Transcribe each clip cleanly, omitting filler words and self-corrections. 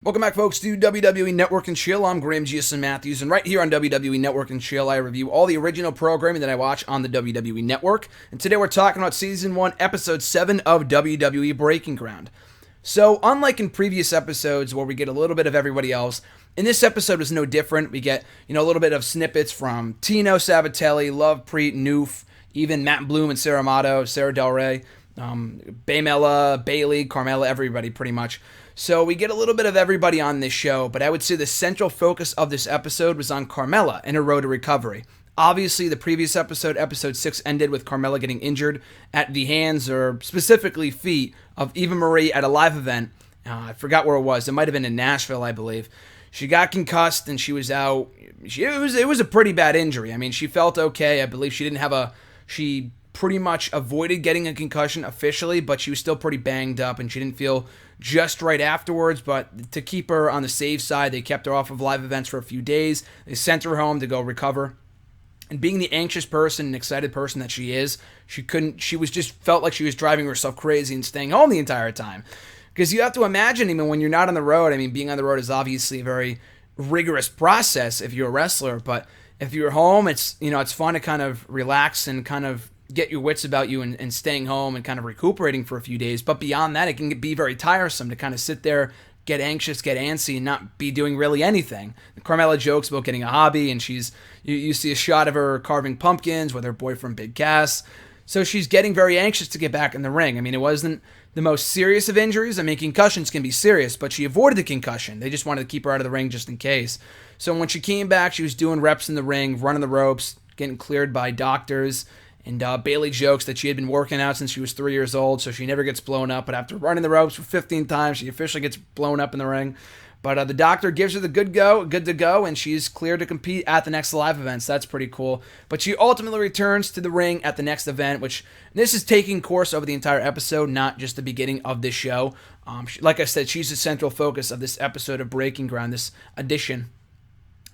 Welcome back, folks, to WWE Network and Chill. I'm Graham Giason Matthews, and right here on WWE Network and Chill, I review all the original programming that I watch on the WWE Network. And today we're talking about Season 1, Episode 7 of WWE Breaking Ground. So, unlike in previous episodes where we get a little bit of everybody else, in this episode was no different. We get, a little bit of snippets from Tino Sabatelli, Lovepreet, Noof, even Matt Bloom and Sarah Amato, Sarah Del Rey, Baymella, Bayley, Carmella, everybody pretty much. So we get a little bit of everybody on this show, but I would say the central focus of this episode was on Carmella and her road to recovery. Obviously, the previous episode, episode 6, ended with Carmella getting injured at the hands, or specifically feet, of Eva Marie at a live event. I forgot where it was. It might have been in Nashville, I believe. She got concussed and she was out. It was a pretty bad injury. I mean, she felt okay. I believe she pretty much avoided getting a concussion officially, but she was still pretty banged up and she didn't feel just right afterwards. But to keep her on the safe side, they kept her off of live events for a few days. They sent her home to go recover. And being the anxious person and excited person that she is, she was just felt like she was driving herself crazy and staying home the entire time. Because you have to imagine, even when you're not on the road, I mean, being on the road is obviously a very rigorous process if you're a wrestler, but if you're home, it's fun to kind of relax and kind of get your wits about you and staying home and kind of recuperating for a few days. But beyond that, it can be very tiresome to kind of sit there, get anxious, get antsy, and not be doing really anything. Carmella jokes about getting a hobby, and you see a shot of her carving pumpkins with her boyfriend Big Cass. So she's getting very anxious to get back in the ring. I mean, it wasn't the most serious of injuries. I mean, concussions can be serious, but she avoided the concussion. They just wanted to keep her out of the ring just in case. So when she came back, she was doing reps in the ring, running the ropes, getting cleared by doctors. And Bayley jokes that she had been working out since she was 3 years old, so she never gets blown up. But after running the ropes for 15 times, she officially gets blown up in the ring. But the doctor gives her the good to go, and she's cleared to compete at the next live event. So that's pretty cool. But she ultimately returns to the ring at the next event, which this is taking course over the entire episode, not just the beginning of this show. Like I said, she's the central focus of this episode of Breaking Ground, this edition.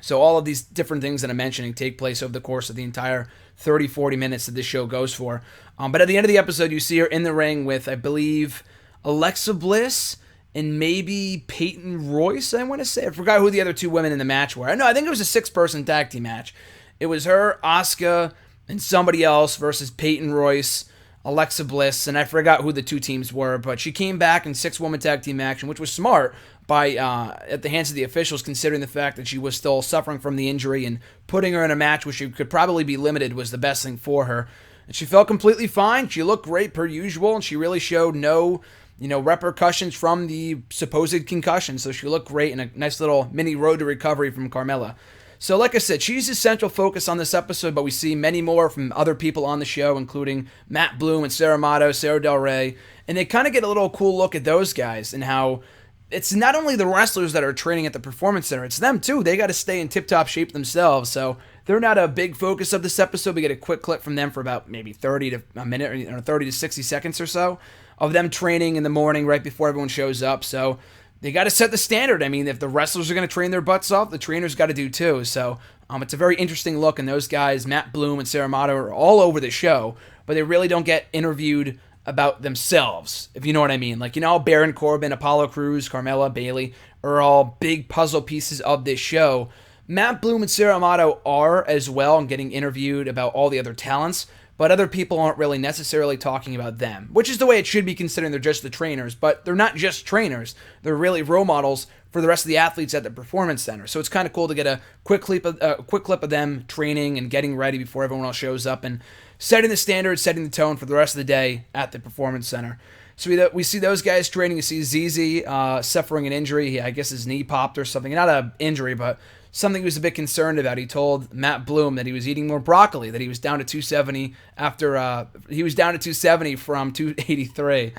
So all of these different things that I'm mentioning take place over the course of the entire 30, 40 minutes that this show goes for. But at the end of the episode, you see her in the ring with, I believe, Alexa Bliss and maybe Peyton Royce, I want to say. I forgot who the other two women in the match were. I think it was a 6-person tag team match. It was her, Asuka, and somebody else versus Peyton Royce, Alexa Bliss, and I forgot who the two teams were, but she came back in 6-woman tag team action, which was smart by at the hands of the officials, considering the fact that she was still suffering from the injury, and putting her in a match where she could probably be limited was the best thing for her. And she felt completely fine. She looked great per usual, and she really showed no repercussions from the supposed concussion. So she looked great, in a nice little mini road to recovery from Carmella. So like I said, she's the central focus on this episode, but we see many more from other people on the show, including Matt Bloom and Sarah Amato, Sarah Del Rey, and they kind of get a little cool look at those guys and how it's not only the wrestlers that are training at the Performance Center, it's them too. They got to stay in tip-top shape themselves, so they're not a big focus of this episode. We get a quick clip from them for about maybe 30 to 60 seconds or so of them training in the morning right before everyone shows up, so they got to set the standard. I mean, if the wrestlers are going to train their butts off, the trainers got to do too. So it's a very interesting look, and those guys, Matt Bloom and Sarah Amato, are all over the show, but they really don't get interviewed about themselves, if you know what I mean. Like, Baron Corbin, Apollo Crews, Carmella, Bayley are all big puzzle pieces of this show. Matt Bloom and Sarah Amato are as well, and getting interviewed about all the other talents, but other people aren't really necessarily talking about them, which is the way it should be, considering they're just the trainers. But they're not just trainers. They're really role models for the rest of the athletes at the Performance Center. So it's kind of cool to get a quick clip of them training and getting ready before everyone else shows up, and setting the standard, setting the tone for the rest of the day at the Performance Center. So we see those guys training. You see ZZ suffering an injury. I guess his knee popped or something. Not an injury, but something he was a bit concerned about. He told Matt Bloom that he was eating more broccoli, that he was down to 270 after he was down to 270 from 283.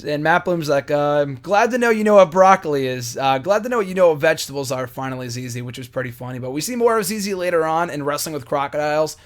And Matt Bloom's like, I'm glad to know you know what broccoli is. Glad to know you know what vegetables are, finally, ZZ, which was pretty funny. But we see more of ZZ later on in Wrestling with Crocodiles.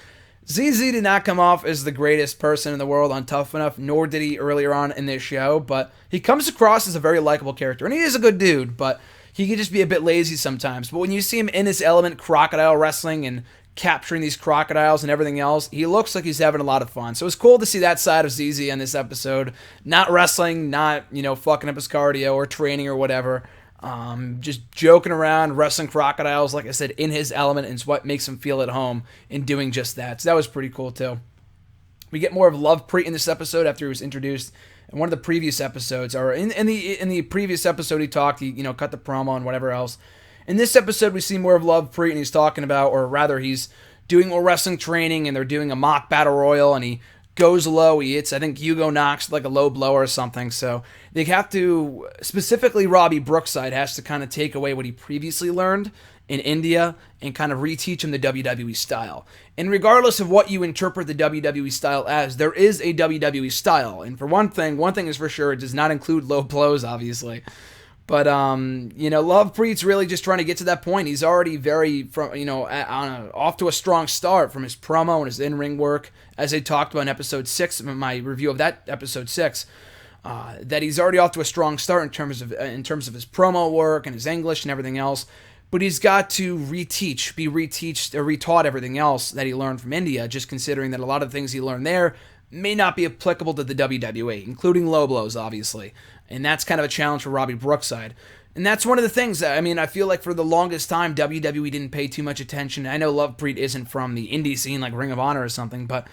ZZ did not come off as the greatest person in the world on Tough Enough, nor did he earlier on in this show, but he comes across as a very likable character, and he is a good dude, but he can just be a bit lazy sometimes. But when you see him in his element, crocodile wrestling and capturing these crocodiles and everything else, he looks like he's having a lot of fun. So it's cool to see that side of ZZ on this episode, not wrestling, not, fucking up his cardio or training or whatever. just joking around, wrestling crocodiles, like I said, in his element, and it's what makes him feel at home in doing just that. So that was pretty cool too. We get more of Lovepreet in this episode after he was introduced in one of the previous episodes, or in the previous episode he talked, he cut the promo and whatever else. In this episode we see more of Lovepreet, and he's talking about, or rather he's doing more wrestling training, and they're doing a mock battle royal, and he goes low. He hits, I think Hugo Knox like a low blow or something. So they have to, specifically Robbie Brookside has to kind of take away what he previously learned in India and kind of reteach him the WWE style. And regardless of what you interpret the WWE style as, there is a WWE style. And for one thing is for sure, it does not include low blows, obviously. But Lovepreet's really just trying to get to that point. He's already very off to a strong start from his promo and his in-ring work, as I talked about in episode 6, my review of that episode 6. That he's already off to a strong start in terms of his promo work and his English and everything else. But he's got to retaught everything else that he learned from India, just considering that a lot of the things he learned there may not be applicable to the WWE, including low blows, obviously. And that's kind of a challenge for Robbie Brookside. And that's one of the things that, I feel like for the longest time, WWE didn't pay too much attention. I know Lovepreet isn't from the indie scene like Ring of Honor or something, but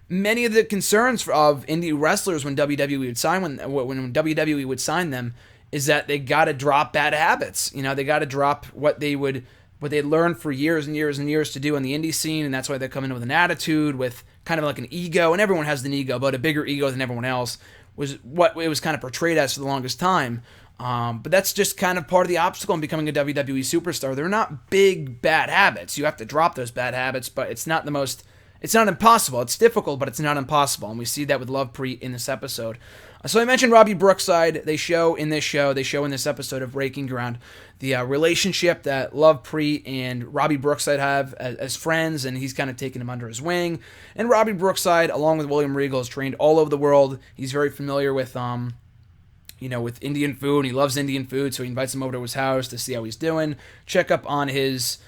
many of the concerns of indie wrestlers when WWE would sign them is that they got to drop bad habits. They got to drop what they learned for years and years and years to do in the indie scene, and that's why they come in with an attitude, with kind of like an ego, and everyone has an ego, but a bigger ego than everyone else was what it was kind of portrayed as for the longest time. But that's just kind of part of the obstacle in becoming a WWE superstar. They're not big bad habits. You have to drop those bad habits, but it's not impossible. It's difficult, but it's not impossible. And we see that with Lovepreet in this episode. So I mentioned Robbie Brookside. They show in this episode of Breaking Ground the relationship that Lovepreet and Robbie Brookside have as friends, and he's kind of taken him under his wing. And Robbie Brookside, along with William Regal, is trained all over the world. He's very familiar with with Indian food. He loves Indian food, so he invites him over to his house to see how he's doing, check up on his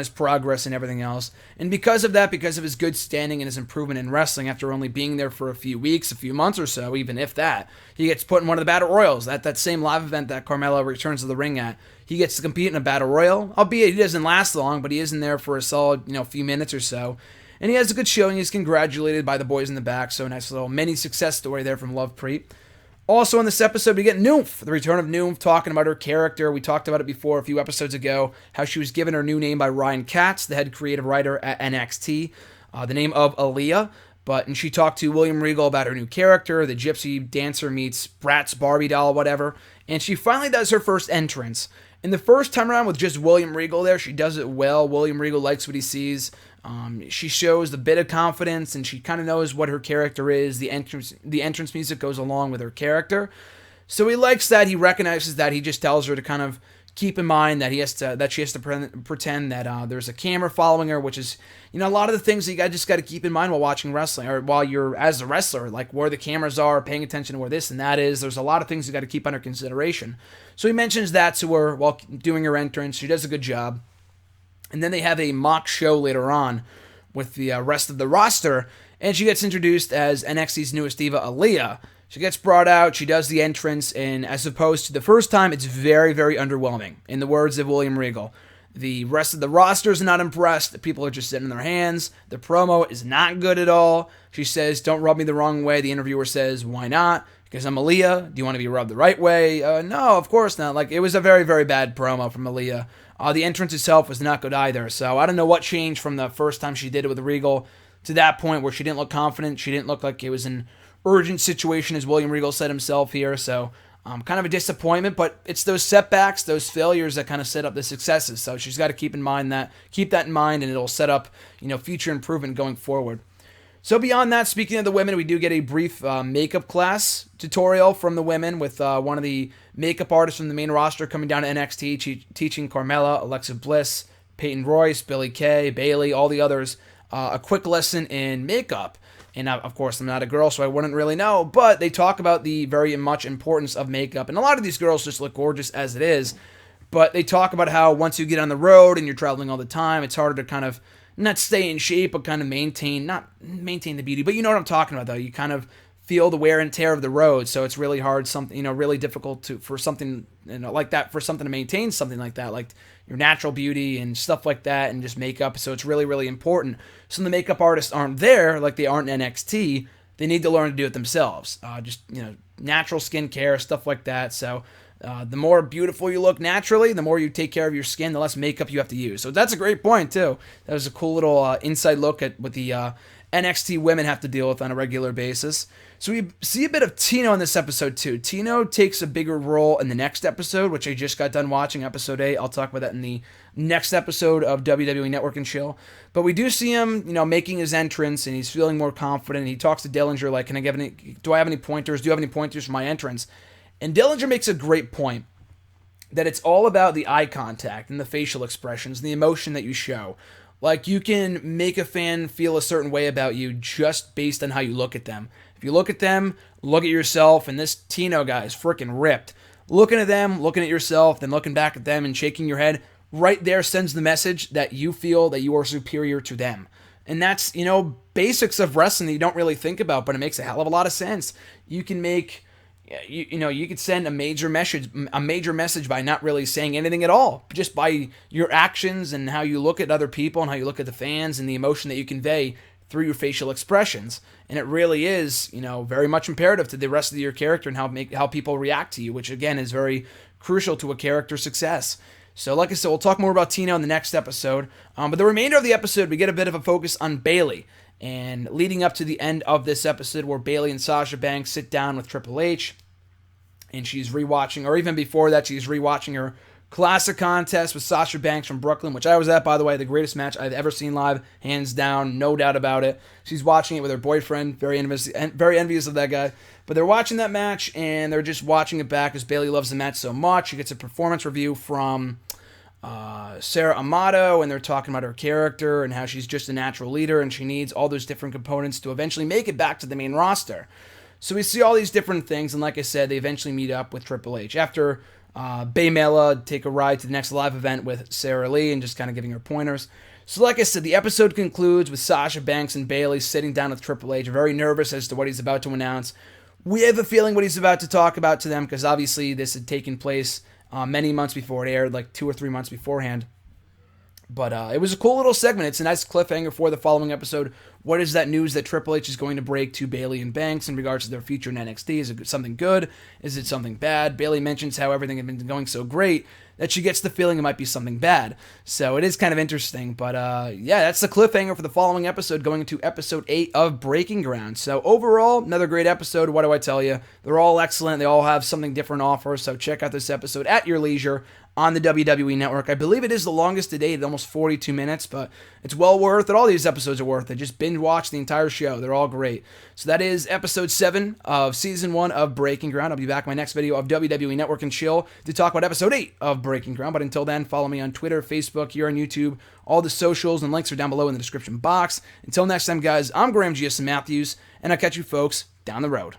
progress and everything else. And because of his good standing and his improvement in wrestling, after only being there for a few weeks, a few months or so, even if that, he gets put in one of the battle royals. That same live event that Carmella returns to the ring at. He gets to compete in a battle royal, albeit he doesn't last long, but he is in there for a solid, few minutes or so. And he has a good showing. He's congratulated by the boys in the back, so a nice little mini success story there from Lovepreet. Also in this episode, we get Nymph, the return of Nymph, talking about her character. We talked about it before a few episodes ago, how she was given her new name by Ryan Katz, the head creative writer at NXT, the name of Alia. And she talked to William Regal about her new character, the gypsy dancer meets Bratz Barbie doll, whatever. And she finally does her first entrance. And the first time around with just William Regal there, she does it well. William Regal likes what he sees. She shows a bit of confidence, and she kind of knows what her character is. The entrance music goes along with her character, so he likes that. He recognizes that. He just tells her to kind of keep in mind that she has to pretend that there's a camera following her, which is a lot of the things that you just got to keep in mind while watching wrestling, or while you're as a wrestler, like where the cameras are, paying attention to where this and that is. There's a lot of things you got to keep under consideration. So he mentions that to her while doing her entrance. She does a good job. And then they have a mock show later on with the rest of the roster, and she gets introduced as NXT's newest diva, Alia. She gets brought out, she does the entrance, and as opposed to the first time, it's very, very underwhelming, in the words of William Regal. The rest of the roster is not impressed. The people are just sitting in their hands. The promo is not good at all. She says, "Don't rub me the wrong way." The interviewer says, "Why not?" Because I'm Alia. Do you want to be rubbed the right way? No, of course not. It was a very, very bad promo from Alia. The entrance itself was not good either. So I don't know what changed from the first time she did it with Regal to that point where she didn't look confident. She didn't look like it was an urgent situation, as William Regal said himself here. So kind of a disappointment, but it's those setbacks, those failures that kind of set up the successes. So she's got to keep that in mind, and it'll set up future improvement going forward. So beyond that, speaking of the women, we do get a brief makeup class tutorial from the women with one of the makeup artists from the main roster coming down to NXT, teaching Carmella, Alexa Bliss, Peyton Royce, Billie Kay, Bayley, all the others, a quick lesson in makeup. And of course, I'm not a girl, so I wouldn't really know, but they talk about the very much importance of makeup. And a lot of these girls just look gorgeous as it is, but they talk about how once you get on the road and you're traveling all the time, it's harder to kind of not stay in shape, but kind of not maintain the beauty. But you know what I'm talking about, though. You kind of feel the wear and tear of the road. So it's really hard, really difficult for something like that, for something to maintain something like that, like your natural beauty and stuff like that, and just makeup. So it's really, really important. So when the makeup artists aren't there, like they aren't in NXT, they need to learn to do it themselves. Natural skincare, stuff like that. So the more beautiful you look naturally, the more you take care of your skin, the less makeup you have to use. So that's a great point, too. That was a cool little inside look at what the NXT women have to deal with on a regular basis. So we see a bit of Tino in this episode, too. Tino takes a bigger role in the next episode, which I just got done watching, episode 8. I'll talk about that in the next episode of WWE Network and Chill. But we do see him, making his entrance, and he's feeling more confident. He talks to Dillinger, like, do I have any pointers? Do you have any pointers for my entrance? And Dillinger makes a great point that it's all about the eye contact and the facial expressions and the emotion that you show. Like, you can make a fan feel a certain way about you just based on how you look at them. If you look at them, look at yourself, and this Tino guy is freaking ripped. Looking at them, looking at yourself, then looking back at them and shaking your head, right there sends the message that you feel that you are superior to them. And that's, basics of wrestling that you don't really think about, but it makes a hell of a lot of sense. You can make... you could send a major message by not really saying anything at all, just by your actions and how you look at other people and how you look at the fans and the emotion that you convey through your facial expressions. And it really is, very much imperative to the rest of your character and how people react to you, which again is very crucial to a character's success. So like I said, we'll talk more about Tino in the next episode. But the remainder of the episode, we get a bit of a focus on Bayley. And leading up to the end of this episode where Bayley and Sasha Banks sit down with Triple H, and she's rewatching, or even before that, she's rewatching her classic contest with Sasha Banks from Brooklyn, which I was at, by the way, the greatest match I've ever seen live, hands down, no doubt about it. She's watching it with her boyfriend, very envious of that guy. But they're watching that match, and they're just watching it back because Bayley loves the match so much. She gets a performance review from Sarah Amato, and they're talking about her character and how she's just a natural leader and she needs all those different components to eventually make it back to the main roster. So we see all these different things, and like I said, they eventually meet up with Triple H. After Baymella take a ride to the next live event with Sarah Lee and just kind of giving her pointers. So like I said, the episode concludes with Sasha Banks and Bayley sitting down with Triple H, very nervous as to what he's about to announce. We have a feeling what he's about to talk about to them because obviously this had taken place many months before it aired, like 2 or 3 months beforehand. But it was a cool little segment. It's a nice cliffhanger for the following episode. What is that news that Triple H is going to break to Bayley and Banks in regards to their future in NXT? Is it something good? Is it something bad? Bayley mentions how everything had been going so great that she gets the feeling it might be something bad. So it is kind of interesting. But that's the cliffhanger for the following episode, going into episode 8 of Breaking Ground. So overall, another great episode. What do I tell you? They're all excellent. They all have something different to offer. So check out this episode at your leisure on the WWE Network. I believe it is the longest to date, almost 42 minutes, but it's well worth it. All these episodes are worth it. Just binge watch the entire show. They're all great. So that is episode 7 of season 1 of Breaking Ground. I'll be back in my next video of WWE Network and Chill to talk about episode 8 of Breaking Ground. But until then, follow me on Twitter, Facebook, here on YouTube. All the socials and links are down below in the description box. Until next time, guys, I'm Graham G.S. Matthews, and I'll catch you folks down the road.